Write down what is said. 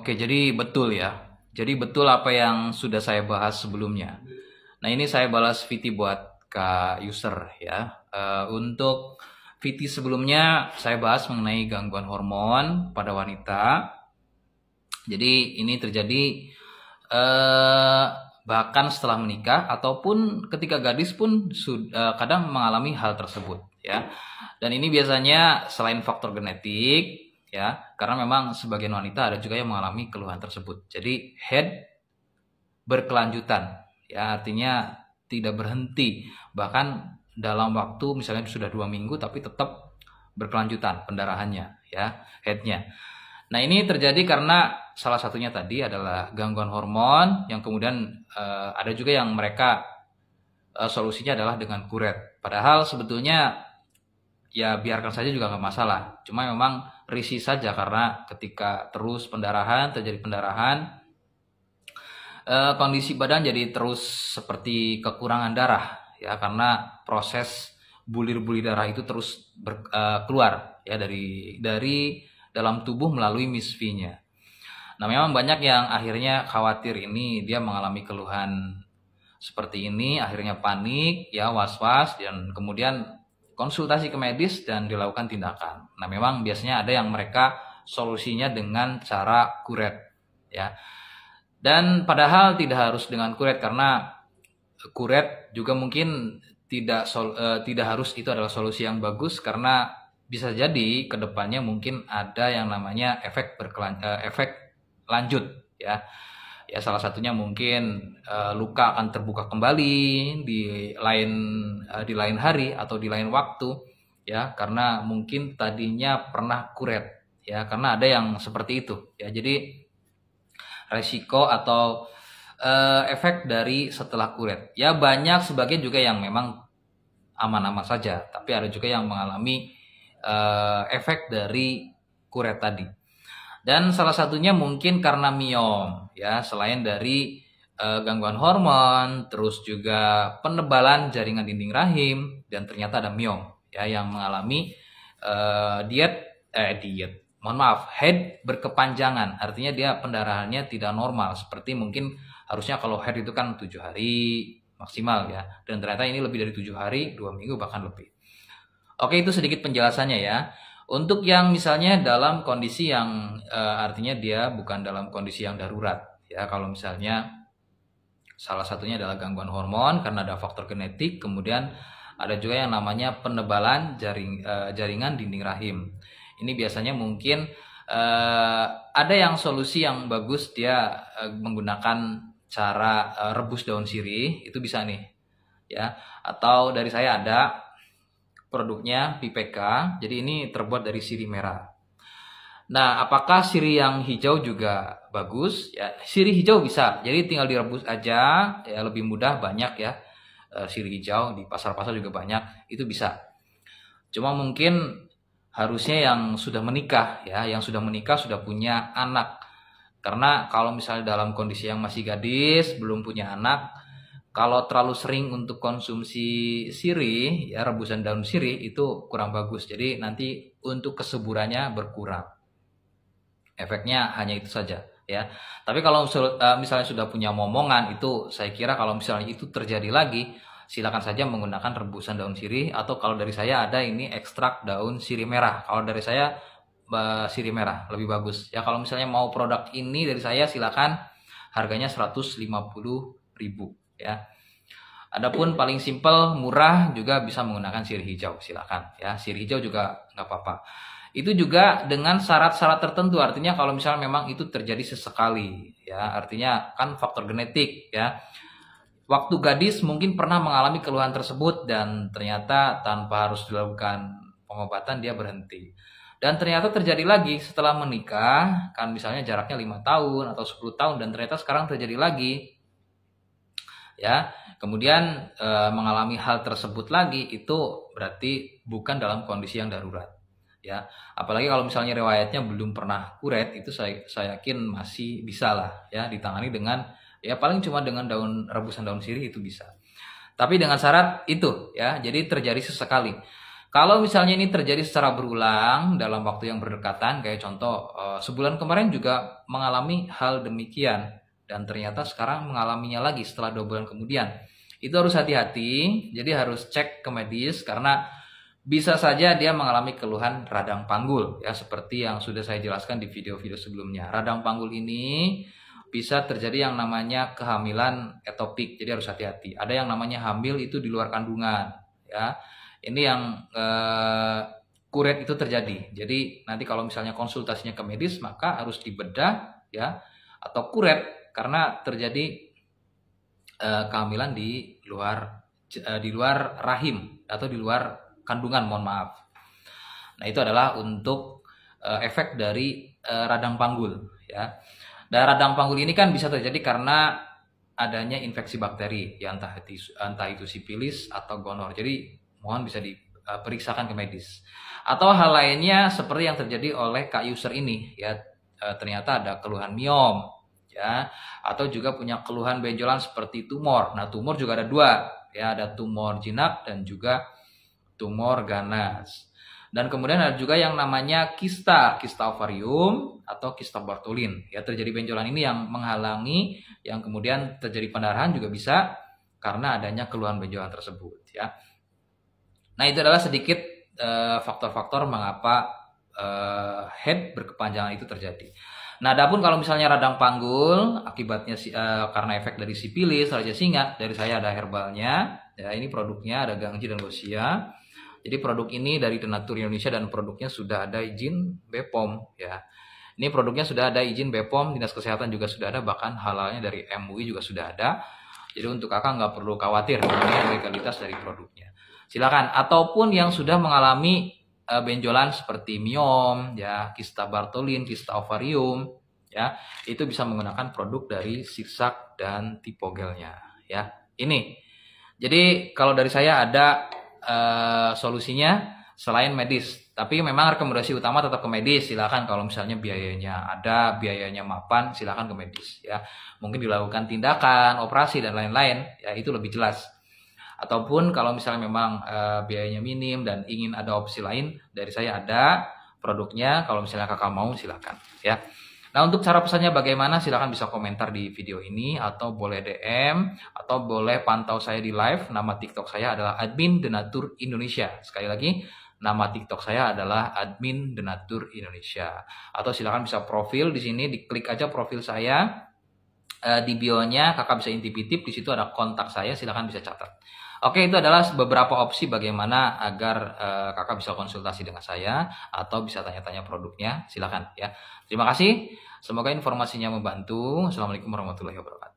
Oke, jadi betul ya. Jadi betul apa yang sudah saya bahas sebelumnya. Nah, ini saya balas VT buat Kak user ya. Untuk VT sebelumnya saya bahas mengenai gangguan hormon pada wanita. Jadi ini terjadi bahkan setelah menikah ataupun ketika gadis pun kadang mengalami hal tersebut ya. Dan ini biasanya selain faktor genetik ya, karena memang sebagian wanita ada juga yang mengalami keluhan tersebut. Jadi head berkelanjutan ya, artinya tidak berhenti bahkan dalam waktu misalnya sudah 2 minggu tapi tetap berkelanjutan pendarahannya ya, headnya. Nah, ini terjadi karena salah satunya tadi adalah gangguan hormon yang kemudian ada juga yang mereka solusinya adalah dengan kuret. Padahal sebetulnya ya biarkan saja juga nggak masalah. Cuma memang risih saja karena ketika terus terjadi pendarahan, kondisi badan jadi terus seperti kekurangan darah ya, karena proses bulir-bulir darah itu terus keluar ya dari dalam tubuh melalui misfinya. Nah, memang banyak yang akhirnya khawatir ini dia mengalami keluhan seperti ini, akhirnya panik ya, was-was, dan kemudian konsultasi ke medis dan dilakukan tindakan. Nah, memang biasanya ada yang mereka solusinya dengan cara kuret ya. Dan padahal tidak harus dengan kuret, karena kuret juga mungkin tidak harus itu adalah solusi yang bagus, karena bisa jadi kedepannya mungkin ada yang namanya efek lanjut ya. Ya, salah satunya mungkin luka akan terbuka kembali di lain hari atau di lain waktu ya, karena mungkin tadinya pernah kuret ya, karena ada yang seperti itu ya. Jadi resiko atau efek dari setelah kuret ya, banyak sebagian juga yang memang aman-aman saja, tapi ada juga yang mengalami efek dari kuret tadi. Dan salah satunya mungkin karena miom ya, selain dari gangguan hormon, terus juga penebalan jaringan dinding rahim, dan ternyata ada miom ya yang mengalami head berkepanjangan, artinya dia pendarahannya tidak normal, seperti mungkin harusnya kalau head itu kan 7 hari maksimal ya, dan ternyata ini lebih dari 7 hari, 2 minggu bahkan lebih. Oke, itu sedikit penjelasannya ya. Untuk yang misalnya dalam kondisi yang artinya dia bukan dalam kondisi yang darurat ya, kalau misalnya salah satunya adalah gangguan hormon karena ada faktor genetik, kemudian ada juga yang namanya penebalan jaringan dinding rahim. Ini biasanya mungkin ada yang solusi yang bagus, dia menggunakan cara rebus daun sirih, itu bisa nih ya. Atau dari saya ada produknya PPK, jadi ini terbuat dari sirih merah. Nah, apakah sirih yang hijau juga bagus? Ya, sirih hijau bisa, jadi tinggal direbus aja ya, lebih mudah, banyak ya sirih hijau di pasar-pasar juga banyak, itu bisa. Cuma mungkin harusnya yang sudah menikah ya, yang sudah menikah sudah punya anak, karena kalau misalnya dalam kondisi yang masih gadis belum punya anak, kalau terlalu sering untuk konsumsi sirih ya, rebusan daun sirih itu kurang bagus. Jadi nanti untuk kesuburannya berkurang. Efeknya hanya itu saja ya. Tapi kalau misalnya sudah punya momongan, itu saya kira kalau misalnya itu terjadi lagi, silakan saja menggunakan rebusan daun sirih, atau kalau dari saya ada ini ekstrak daun sirih merah. Kalau dari saya sirih merah lebih bagus. Ya, kalau misalnya mau produk ini dari saya, silakan, harganya 150.000 ya. Adapun paling simpel, murah juga bisa menggunakan sirih hijau, silakan ya. Sirih hijau juga nggak apa-apa. Itu juga dengan syarat-syarat tertentu, artinya kalau misalnya memang itu terjadi sesekali ya, artinya kan faktor genetik ya. Waktu gadis mungkin pernah mengalami keluhan tersebut dan ternyata tanpa harus dilakukan pengobatan dia berhenti. Dan ternyata terjadi lagi setelah menikah, kan misalnya jaraknya 5 tahun atau 10 tahun, dan ternyata sekarang terjadi lagi ya, kemudian mengalami hal tersebut lagi, itu berarti bukan dalam kondisi yang darurat ya. Apalagi kalau misalnya riwayatnya belum pernah kuret, itu saya yakin masih bisa lah ya ditangani dengan ya paling cuma dengan rebusan daun sirih, itu bisa. Tapi dengan syarat itu ya, jadi terjadi sesekali. Kalau misalnya ini terjadi secara berulang dalam waktu yang berdekatan, kayak contoh sebulan kemarin juga mengalami hal demikian dan ternyata sekarang mengalaminya lagi setelah 2 bulan kemudian, itu harus hati-hati. Jadi harus cek ke medis karena bisa saja dia mengalami keluhan radang panggul ya, seperti yang sudah saya jelaskan di video-video sebelumnya. Radang panggul ini bisa terjadi yang namanya kehamilan etopik, jadi harus hati-hati. Ada yang namanya hamil itu di luar kandungan ya. Ini yang kuret itu terjadi. Jadi nanti kalau misalnya konsultasinya ke medis maka harus dibedah ya, atau kuret karena terjadi kehamilan di luar rahim atau di luar kandungan, mohon maaf. Nah, itu adalah untuk efek dari radang panggul ya. Dan radang panggul ini kan bisa terjadi karena adanya infeksi bakteri ya, entah itu sipilis atau gonor. Jadi mohon bisa diperiksakan ke medis. Atau hal lainnya seperti yang terjadi oleh Kak User ini ya, ternyata ada keluhan miom ya, atau juga punya keluhan benjolan seperti tumor. Nah, tumor juga ada 2 ya, ada tumor jinak dan juga tumor ganas. Dan kemudian ada juga yang namanya kista ovarium atau kista Bartholin ya, terjadi benjolan ini yang menghalangi, yang kemudian terjadi pendarahan juga bisa karena adanya keluhan benjolan tersebut ya. Nah, itu adalah sedikit faktor-faktor mengapa head berkepanjangan itu terjadi. Nah, adapun kalau misalnya radang panggul akibatnya karena efek dari sipilis, raja singa, dari saya ada herbalnya ya, ini produknya ada Gangji dan Losia. Jadi produk ini dari Denatur Indonesia dan produknya sudah ada izin BPOM ya. Ini produknya sudah ada izin BPOM, Dinas Kesehatan juga sudah ada, bahkan halalnya dari MUI juga sudah ada. Jadi untuk kakak nggak perlu khawatir mengenai legalitas dari produknya. Silakan. Ataupun yang sudah mengalami benjolan seperti miom ya, kista Bartholin, kista ovarium ya, itu bisa menggunakan produk dari Zigzag dan Tipogelnya ya. Ini. Jadi kalau dari saya ada solusinya selain medis, tapi memang rekomendasi utama tetap ke medis. Silakan kalau misalnya biayanya ada, biayanya mapan, silakan ke medis ya. Mungkin dilakukan tindakan, operasi dan lain-lain ya, itu lebih jelas. Ataupun kalau misalnya memang biayanya minim dan ingin ada opsi lain, dari saya ada produknya. Kalau misalnya kakak mau silakan ya. Nah, untuk cara pesannya bagaimana, silahkan bisa komentar di video ini, atau boleh DM, atau boleh pantau saya di live. Nama TikTok saya adalah Admin Denatur Indonesia. Sekali lagi, nama TikTok saya adalah Admin Denatur Indonesia. Atau silahkan bisa profil di sini, diklik aja profil saya. Di bio-nya kakak bisa intip-intip, di situ ada kontak saya, silahkan bisa catat. Oke, itu adalah beberapa opsi bagaimana agar kakak bisa konsultasi dengan saya atau bisa tanya-tanya produknya. Silakan ya. Terima kasih. Semoga informasinya membantu. Assalamualaikum warahmatullahi wabarakatuh.